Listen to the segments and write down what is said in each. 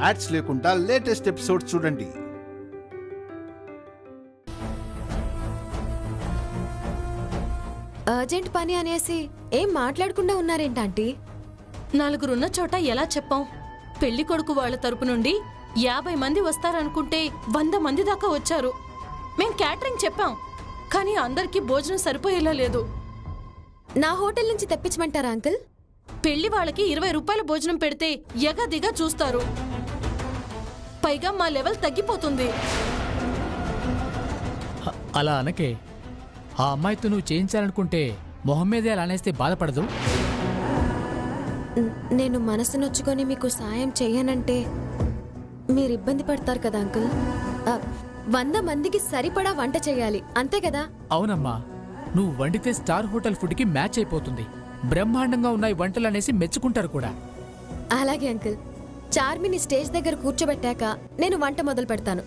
Ads లేకుండా latest episodes చూడండి. Urgent పని అనేసి ఏం మాట్లాడకుండా ఉన్నారేంటంటీ? నలుగురున్న చోట ఎలా చెప్పాం? పెళ్లి కొడుకు వాళ్ల తరపు నుండి 50 మంది వస్తారనుకుంటే 100 మంది దాకా వచ్చారు. మేం క్యాటరింగ్ చెప్పాం, కానీ అందరికీ భోజనం సరిపోయేలా లేదు. నా హోటల్ నుంచి తెప్పించమంటారా అంకుల్? పెళ్లి వాళ్ళకి 20 రూపాయల భోజనం పెడితే ఎగదిగా చూస్తారు. పైగా మా లెవెల్ తగ్గిపోతుంది. అలా అనకే. ఆ అమ్మాయితో నువ్వు చేయించాలనుకుంటే మొహం మీదే అలా అనేస్తే బాధపడదు. నేను మనసు నొచ్చుకొని మీకు సాయం చెయ్యనంటే మీరు ఇబ్బంది పడతారు కదా అంకుల్. 100 మందికి సరిపడా వంట చేయాలి, అంతే కదా? అవునమ్మా, నువ్వు వండితే స్టార్ హోటల్ ఫుడ్కి మ్యాచ్ అయిపోతుంది. బ్రహ్మాండంగా ఉన్నాయి వంటలు అనేసి మెచ్చుకుంటారు కూడా. అలాగే అంకుల్. చార్మిని స్టేజ్ దగ్గర కూర్చోబెట్టాక నేను వంట మొదలు పెడతాను.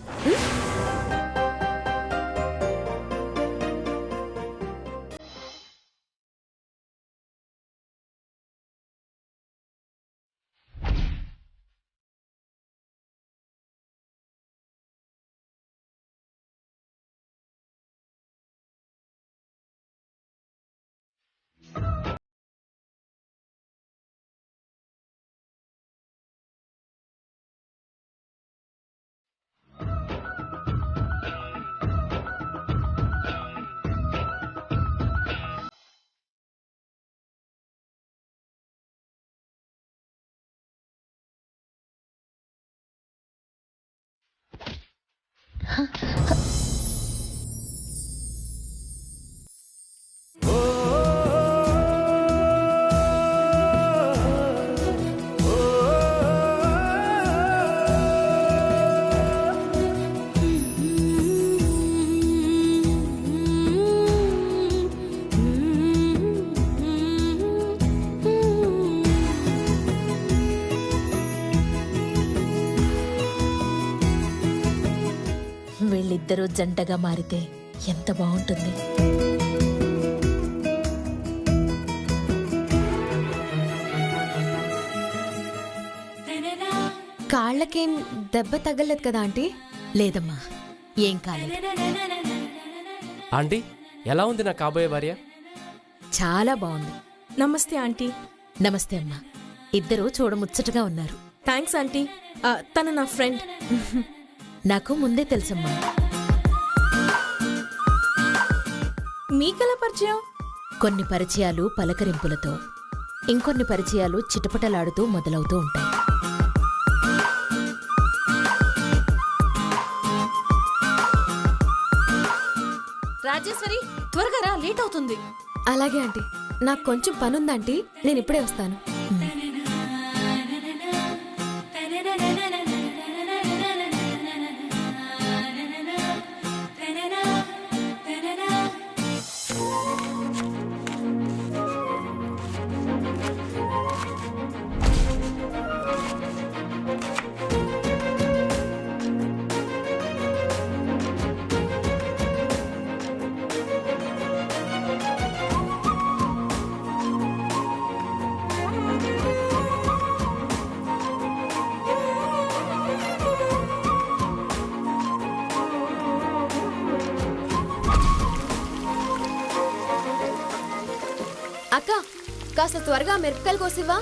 వీళ్ళిద్దరూ జంటగా మారితే ఎంత బాగుంటుంది. కాళ్ళకేం దెబ్బ తగ్గలేదు కదా ఆంటీ? లేదమ్మా, ఏం కాలేదు. ఆంటీ, ఎలా ఉంది నా కాబోయే భార్య? చాలా బాగుంది. నమస్తే ఆంటీ. నమస్తే అమ్మా. ఇద్దరూ చూడముచ్చటగా ఉన్నారు. Thanks aunty. తను నా ఫ్రెండ్. నాకు ముందే తెలుసమ్మా. మీకెలా పరిచయం? కొన్ని పరిచయాలు పలకరింపులతో, ఇంకొన్ని పరిచయాలు చిటపటలాడుతూ మొదలవుతూ ఉంటాయి. రాజేశ్వరి, త్వరగా రా, లేట్ అవుతుంది. అలాగే ఆంటీ. నాకు కొంచెం పనుందంటీ, నేను ఇప్పుడే వస్తాను. అక్క, కాస్త త్వరగా మిరపకాయలు కోసివ్వా?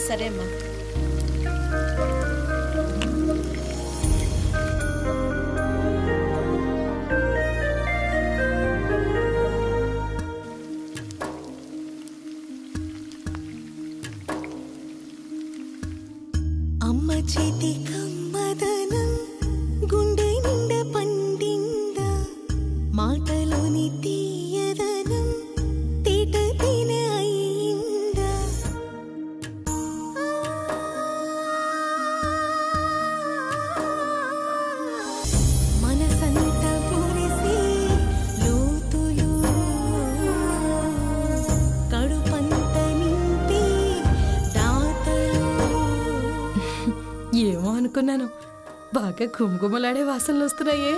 సరే అమ్మా. అమ్మ చేతి కమ్మదనం గుండె నిండ పండింద మాటలోని తీయదనం తేట తిన అయిందా. మనసంత పొరిసి లోతులు కడుపంత నింపి దాతలు. ఏమో అనుకున్నాను, బాగా గుమగుమలాడే వాసనలు వస్తున్నాయే.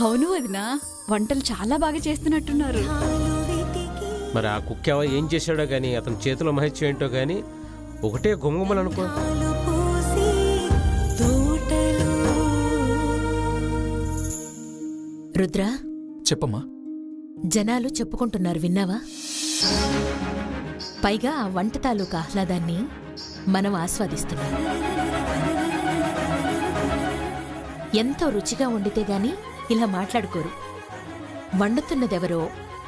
అవును వదినా, వంటలు చాలా బాగా చేస్తున్నట్టున్నారు. మరి ఆ కుక్కెవ ఏం చేశాడో గాని, అతని చేతిలో మహిత్యం ఏంటో గాని ఒకటే గుమగుమలు అనుకో. రుద్ర, చెప్పమ్మా. జనాలు చెప్పుకుంటున్నారు విన్నావా? పైగా ఆ వంట తాలూకు ఆహ్లాదాన్ని మనం ఆస్వాదిస్తున్నాం. ఎంతో రుచిగా వండితే గాని ఇలా మాట్లాడుకోరు. వండుతున్నదెవరో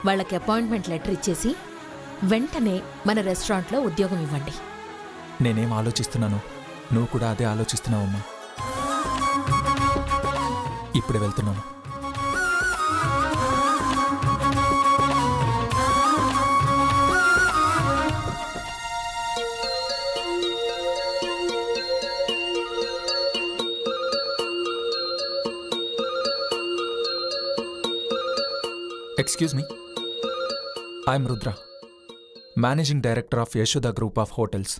వాళ్ళకి అపాయింట్మెంట్ లెటర్ ఇచ్చేసి వెంటనే మన రెస్టారెంట్లో ఉద్యోగం ఇవ్వండి. నేనేం ఆలోచిస్తున్నాను నువ్వు కూడా అదే ఆలోచిస్తున్నావమ్మా. ఇప్పుడే వెళ్తున్నాను. Excuse me. I am Rudra, Managing Director of Yashoda Group of Hotels.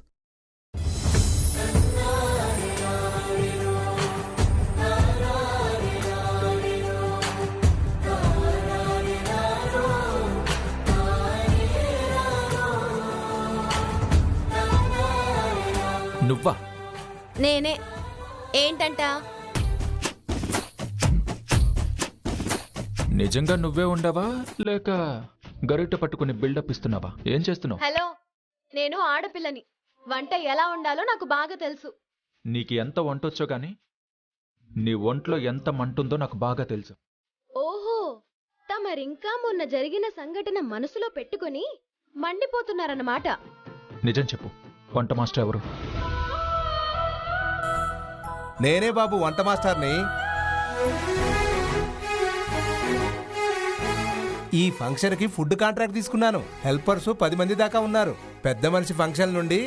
నువ్వా? నేనే. ఏంటంట? నిజంగా నువ్వే ఉండవా లేక గరిట పట్టుకుని బిల్డప్ ఇస్తున్నావా? ఏం చేస్తున్నావు? హలో, నేను ఆడపిల్లని. వంట ఎలా ఉండాలో నాకు బాగా తెలుసు. నీకు ఎంత వంటొచ్చో గాని నీ ఒంట్లో ఎంత మంటుందో నాకు బాగా తెలుసు. ఓహో, తమరింకా మొన్న జరిగిన సంఘటన మనసులో పెట్టుకుని మండిపోతున్నారన్నమాట. నిజం చెప్పు, వంట మాస్టర్ ఎవరు? నేనే బాబు వంట మాస్టర్ని. ఈ ఫంక్షన్కి ఫుడ్ కాంట్రాక్ట్ తీసుకున్నాను. హెల్పర్స్ 10 మంది దాకా ఉన్నారు. పెద్ద మనిషి ఫంక్షన్ నుండి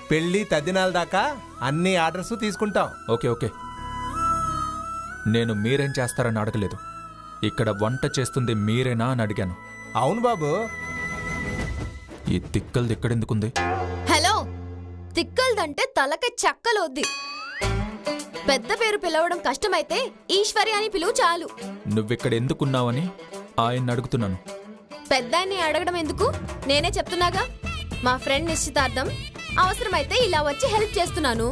పెళ్లి తద్దినాల దాకా అన్ని ఆర్డర్స్ తీసుకుంటాం. ఓకే ఓకే, నేను మీరేం చేస్తారని అడగలేదు. ఇక్కడ వంట చేస్తుంది మీరేనా అని అడిగాను. అవును బాబు. ఈ తిక్కలది ఎక్కడెందుకుంది? హలో, తిక్కల్దంటే తలకి చక్కలోద్ది. పెద్ద పేరు పిలవడం కష్టమైతే ఈశ్వరి అని పిలువు చాలు. నువ్విక్కడ ఎందుకున్నావని ఆయన్ని అడుగుతున్నాను. పెద్దాన్ని అడగడం ఎందుకు? నేనే చెప్తున్నాగా, మా ఫ్రెండ్ నిశ్చితార్థం, అవసరమైతే ఇలా వచ్చి హెల్ప్ చేస్తున్నాను.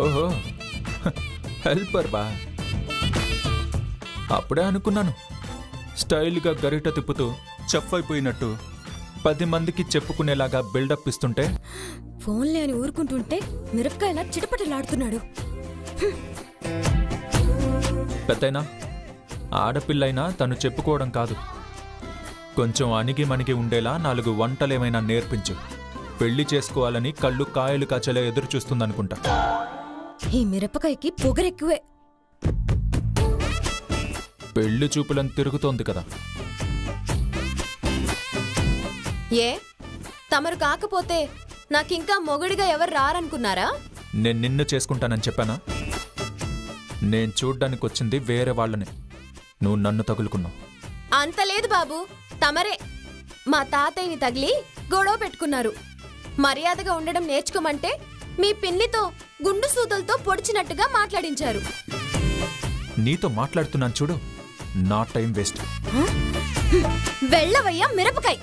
ఓహో, హెల్పర్ బా. అప్పుడే అనుకున్నాను స్టైల్గా గరిట తిప్పుతూ చెఫ్ అయిపోయినట్టు 10 మందికి చెప్పుకునేలాగా బిల్డప్ ఇస్తుంటే ఫోన్లే అని ఊరుకుంటుంటే మిరపకాయలా చిటపటలాడుతున్నాడు. పెద్దయినా ఆడపిల్లైనా తను చెప్పుకోవడం కాదు, కొంచెం అణిగి మణిగి ఉండేలా 4 వంటలేమైనా నేర్పించు. పెళ్లి చేసుకోవాలని కళ్ళు కాయలు కాచేలా ఎదురు చూస్తుందనుకుంటా. ఈ మిరపకాయకి పొగరెక్కువే. పెళ్లి చూపులను తిరుగుతోంది కదా. ఏ, తమరు కాకపోతే నాకింకా మొగుడిగా ఎవరు రారనుకున్నారా? నేను నిన్ను చేసుకుంటానని చెప్పానా? నేను చూడ్డానికి వచ్చింది వేరే వాళ్ళని, నువ్వు నన్ను తగులుకున్నావు. అంత లేదు బాబు, తమరే మా తాతయ్యని తగిలి గొడవ పెట్టుకున్నారు. మర్యాదగా ఉండడం నేర్చుకోమంటే మీ పిన్నితో గుండు సూతలతో పొడిచినట్టుగా మాట్లాడించారు. నీతో మాట్లాడుతున్నాను చూడు, నా టైం వేస్ట్. వెళ్ళవయ్యా మిరపకాయ్.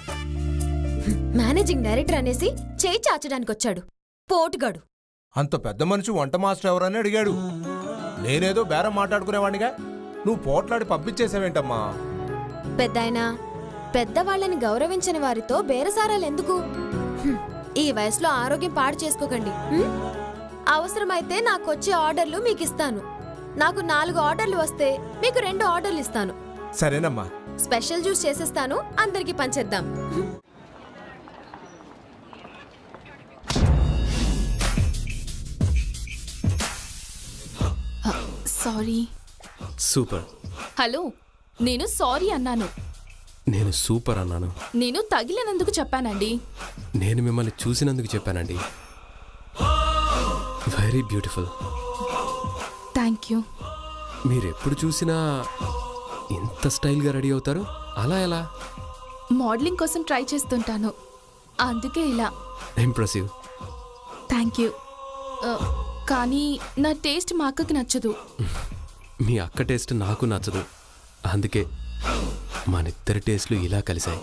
మేనేజింగ్ డైరెక్టర్ అనేసి చేయి చాచడానికి వచ్చాడు పోటుగాడు. అంత పెద్ద మనిషి వంట మాస్టర్ ఎవరని అడిగాడు. నేనేదో బేరం మాట్లాడుకునేవాడిగా నువ్వు పోట్లాడి పంపించేసావేంటమ్మా? పెద్దాయనా, పెద్దవాళ్ళని గౌరవించని వారితో బేరసారాలెందుకు? ఈ వయసులో ఆరోగ్యం పాడు చేసుకోకండి. అవసరమైతే నాకొచ్చే ఆర్డర్లు మీకిస్తాను. నాకు 4 ఆర్డర్లు వస్తే మీకు 2 ఆర్డర్లు ఇస్తాను. సరేనమ్మా. స్పెషల్ జ్యూస్ చేసేస్తాను, అందరికి పంచేద్దాం. సారీ. సూపర్. హలో, నేను సారీ అన్నాను. నేను సూపర్ అన్నాను. నేను తగిలినందుకు చెప్పానండి. నేను మిమ్మల్ని చూసినందుకు చెప్పానండి. Very beautiful. Thank you. మీరెప్పుడు చూసినా ఇంత స్టైల్గా రెడీ అవుతారు, అలా ఎలా? మోడలింగ్ కోసం ట్రై చేస్తుంటాను, అందుకే ఇలా. ఇంప్రెసివ్. Thank you. కానీ నా టేస్ట్ మా అక్కకి నచ్చదు. మీ అక్క టేస్ట్ నాకు నచ్చదు, అందుకే మనిద్దరి టేస్ట్లు ఇలా కలిశాయి.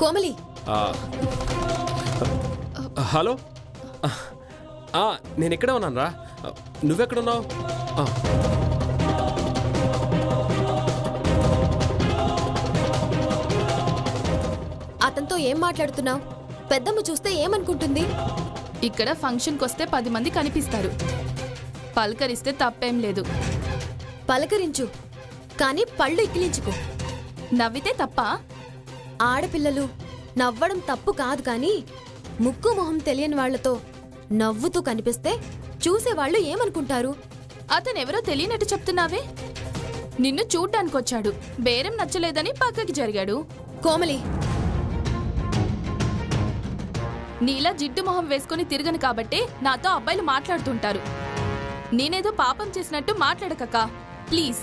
కోమలి, హలో. నేను ఎక్కడ ఉన్నాను రా? నువ్వెక్కడున్నావు? అతనితో ఏం మాట్లాడుతున్నావు? పెద్దమ్మ చూస్తే ఏమనుకుంటుంది? ఇక్కడ ఫంక్షన్కి వస్తే 10 మంది కనిపిస్తారు. పలకరిస్తే తప్పేం లేదు. పలకరించు, కానీ పళ్ళు ఇక్కిలించుకో. నవ్వితే తప్ప? ఆడపిల్లలు నవ్వడం తప్పు కాదు, కానీ ముక్కు మొహం తెలియని వాళ్లతో నవ్వుతూ కనిపిస్తే చూసేవాళ్లు ఏమనుకుంటారు? అతనెవరో తెలియనట్టు చెప్తున్నావే. నిన్ను చూడ్డానికొచ్చాడు, బేరం నచ్చలేదని పక్కకి జరిగాడు. కోమలి, నీలా జిడ్డు మొహం వేసుకుని తిరగను కాబట్టే నాతో అబ్బాయిలు మాట్లాడుతుంటారు. నేనేదో పాపం చేసినట్టు మాట్లాడకక్క ప్లీజ్.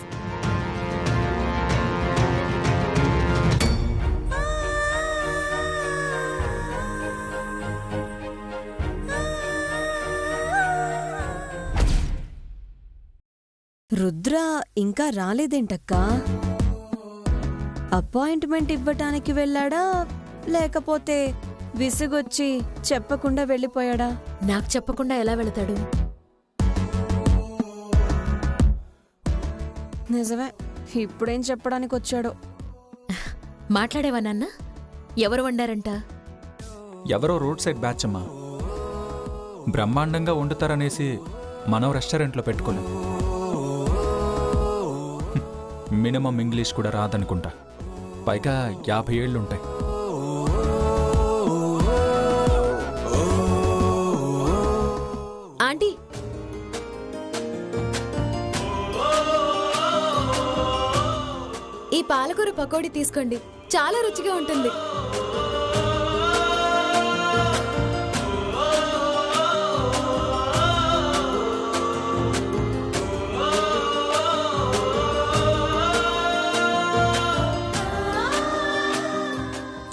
రుద్ర ఇంకా రాలేదేంటక్కా? అపాయింట్మెంట్ ఇవ్వటానికి వెళ్ళాడా, లేకపోతే విసుగొచ్చి చెప్పకుండా వెళ్ళిపోయాడా? నాకు చెప్పకుండా ఎలా వెళతాడు? నిజమే, ఇప్పుడేం చెప్పడానికి వచ్చాడో. మాట్లాడేవా నాన్న? ఎవరు వండారంట? ఎవరో రోడ్ సైడ్ బ్యాచ్ అమ్మా. బ్రహ్మాండంగా వండుతారనేసి మనం రెస్టారెంట్లో పెట్టుకోలేం. మినిమం ఇంగ్లీష్ కూడా రాదనుకుంటా. పైగా 50 ఏళ్ళుంటాయి. ఆంటీ, ఈ పాలకూర పకోడీ తీసుకోండి, చాలా రుచిగా ఉంటుంది.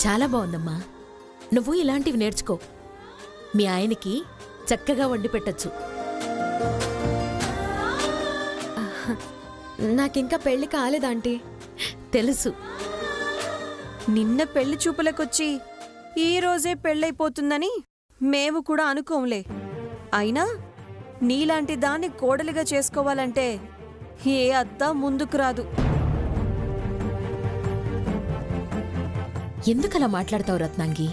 చాలా బాగుందమ్మా. నువ్వు ఇలాంటివి నేర్చుకో. మీ ఆయనకి చక్కగా వండి పెట్టచ్చు. నాకింకా పెళ్లి కాలేదాంటీ. తెలుసు. నిన్న పెళ్లి చూపులకొచ్చి ఈ రోజే పెళ్ళైపోతుందని మేము కూడా అనుకోంలే. అయినా నీలాంటి దాన్ని కోడలిగా చేసుకోవాలంటే ఏ అత్త ముందుకు రాదు. ఎందుకలా మాట్లాడతావు రత్నాంగి?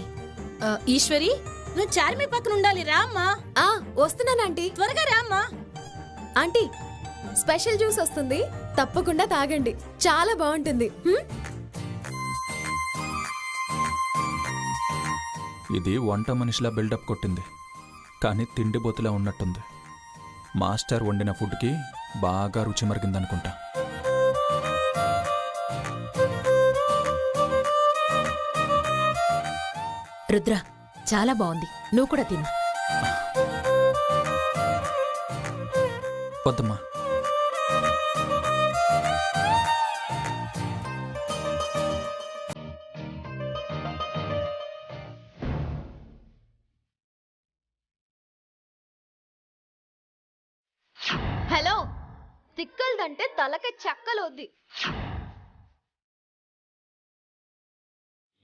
ఈశ్వరి, నువ్వు చార్మి పక్కన ఉండాలి. రామ్మా. వస్తున్నానంటీ, త్వరగా రామ్మా. ఆంటీ, స్పెషల్ జ్యూస్ వస్తుంది, తప్పకుండా తాగండి, చాలా బాగుంటుంది. ఇది వంట మనిషిలా బిల్డప్ కొట్టింది, కానీ తిండిబోతులా ఉన్నట్టుంది. మాస్టర్ వండిన ఫుడ్కి బాగా రుచి మరిగిందనుకుంటా. రుద్ర, చాలా బాగుంది, నువ్వు కూడా తిను. వద్దమ్మా. హలో, తిక్కలదంటే తలకి చెక్కలొద్ది.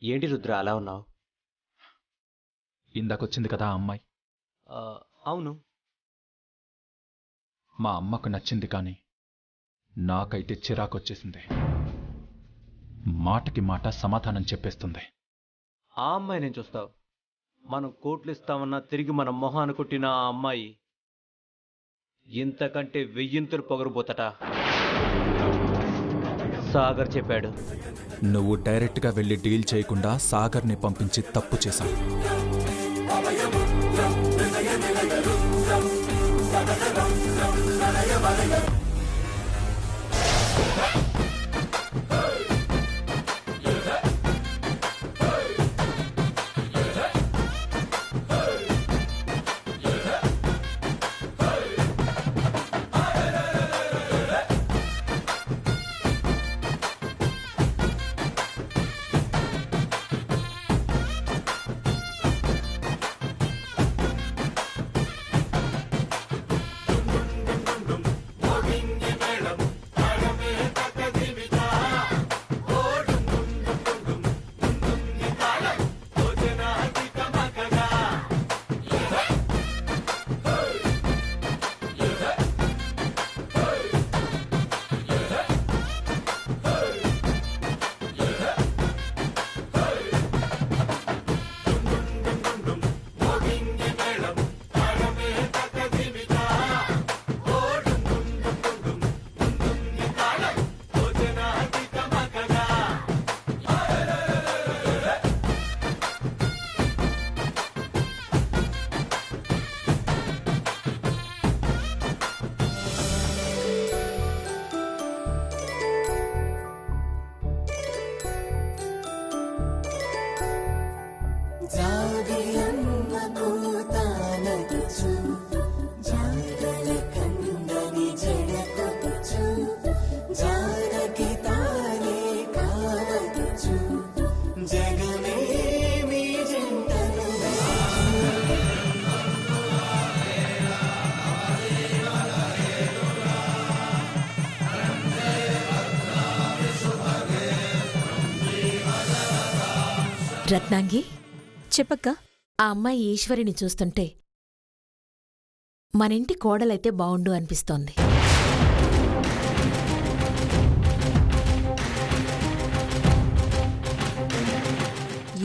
ఏంటి రుద్ర అలా ఉన్నావు? ఇందాకొచ్చింది కదా ఆ అమ్మాయి. అవును. మా అమ్మకు నచ్చింది, కానీ నాకైతే చిరాకొచ్చేసింది. మాటకి మాట సమాధానం చెప్పేస్తుంది. ఆ అమ్మాయి నేను చూస్తావు. మనం కోట్లు ఇస్తామన్నా తిరిగి మన మొహాన్ని కొట్టిన ఆ అమ్మాయి ఇంతకంటే 1000 పొగరుబోతట. సాగర్ చెప్పాడు. నువ్వు డైరెక్ట్గా వెళ్ళి డీల్ చేయకుండా సాగర్ని పంపించి తప్పు చేశావు. రత్నాంగి, చెప్పక్క. ఆ అమ్మాయి ఈశ్వరిని చూస్తుంటే మనింటి కోడలైతే బావుండు అనిపిస్తోంది.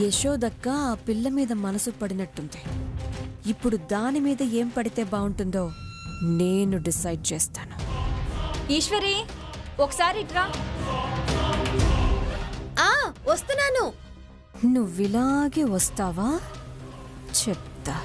యశోదక్క ఆ పిల్ల మీద మనసు పడినట్టుంది. ఇప్పుడు దాని మీద ఏం పడితే బావుంటుందో నేను డిసైడ్ చేస్తాను. ఈశ్వరి, ఒకసారి ఇట్రా. వస్తున్నాను. నువ్విలాగే వస్తావా? చెప్తా.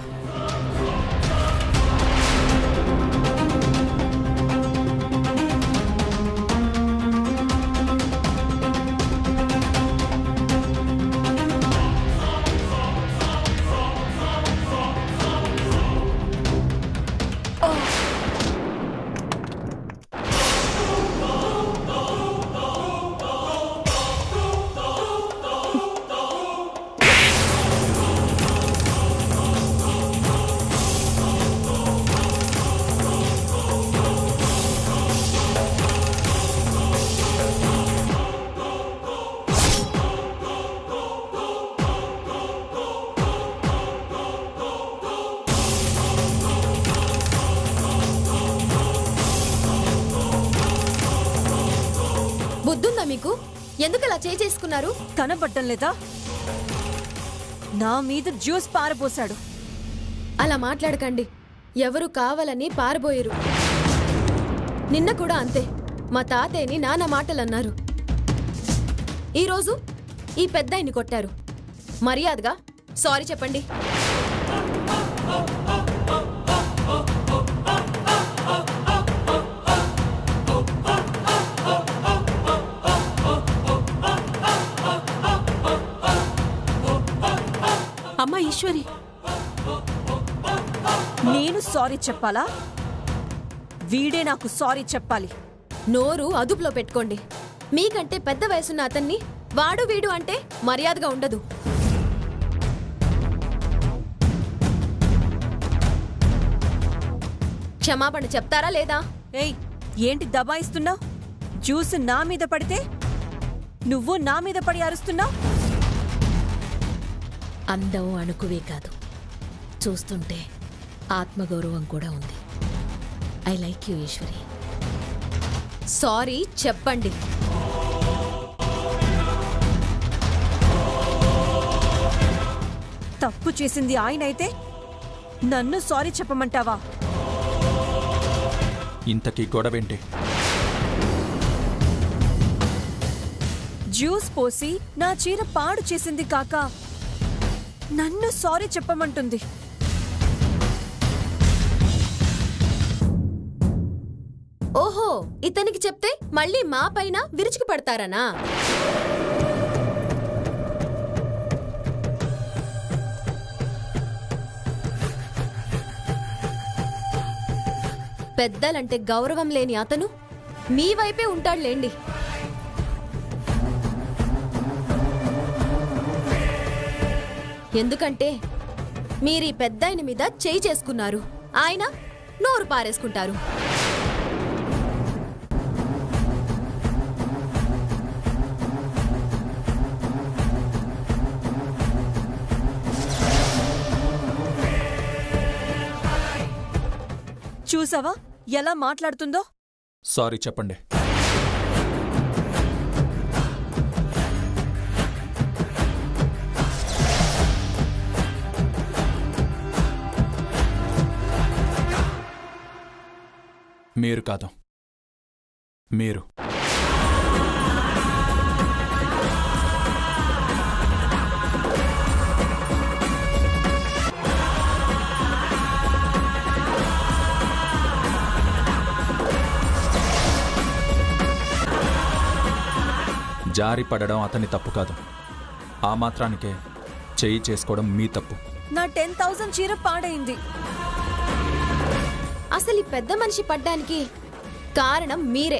బుద్ధుందా మీకు? ఎందుకు అలా చేసుకున్నారు? కనబడ్డం లేదా? నా మీద జ్యూస్ పారబోసాడు. అలా మాట్లాడకండి. ఎవరు కావాలని పారబోయరు. నిన్న కూడా అంతే. మా తాతయ్యని నాన్న మాటలన్నారు. ఈరోజు ఈ పెద్దాయన్ని కొట్టారు. మర్యాదగా సారీ చెప్పండి. అమ్మా ఈశ్వరి, నేను సారీ చెప్పాలా? వీడే నాకు సారీ చెప్పాలి. నోరు అదుపులో పెట్టుకోండి. మీకంటే పెద్ద వయసున్న అతన్ని వాడు వీడు అంటే మర్యాదగా ఉండదు. క్షమాపణ చెప్తారా లేదా? ఏయ్, ఏంటి దబాయిస్తున్నావు? జ్యూస్ నా మీద పడితే నువ్వు నా మీద పడి అరుస్తున్నావు. అందం అణుకువే కాదు, చూస్తుంటే ఆత్మగౌరవం కూడా ఉంది. I like you Eshwari. Sorry చెప్పండి. తప్పు చేసింది ఆయన అయితే నన్ను సారీ చెప్పమంటావా? ఇంతకీ గొడవేంటి? జ్యూస్ పోసి నా చీర పాడు చేసింది కాక నన్ను సారీ చెప్పమంటుంది. ఓహో, ఇతనికి చెప్తే మళ్ళీ మా పైన విరుచుకు పడతారనా? పెద్దలంటే గౌరవం లేని అతను మీ వైపే ఉంటాడులేండి. ఎందుకంటే మీరీ పెద్దాయన మీద చేయి చేసుకున్నారు. ఆయన నోరు పారేసుకుంటారు. చూసావా ఎలా మాట్లాడుతుందో? సారీ చెప్పండి. మీరు కాదు, మీరు. జారి పడడం అతని తప్పు కాదు. ఆ మాత్రానికే చెయ్యి చేసుకోవడం మీ తప్పు. నా 10,000 చీర పాడైంది. అసలు ఈ పెద్ద మనిషి పడ్డానికి కారణం మీరే.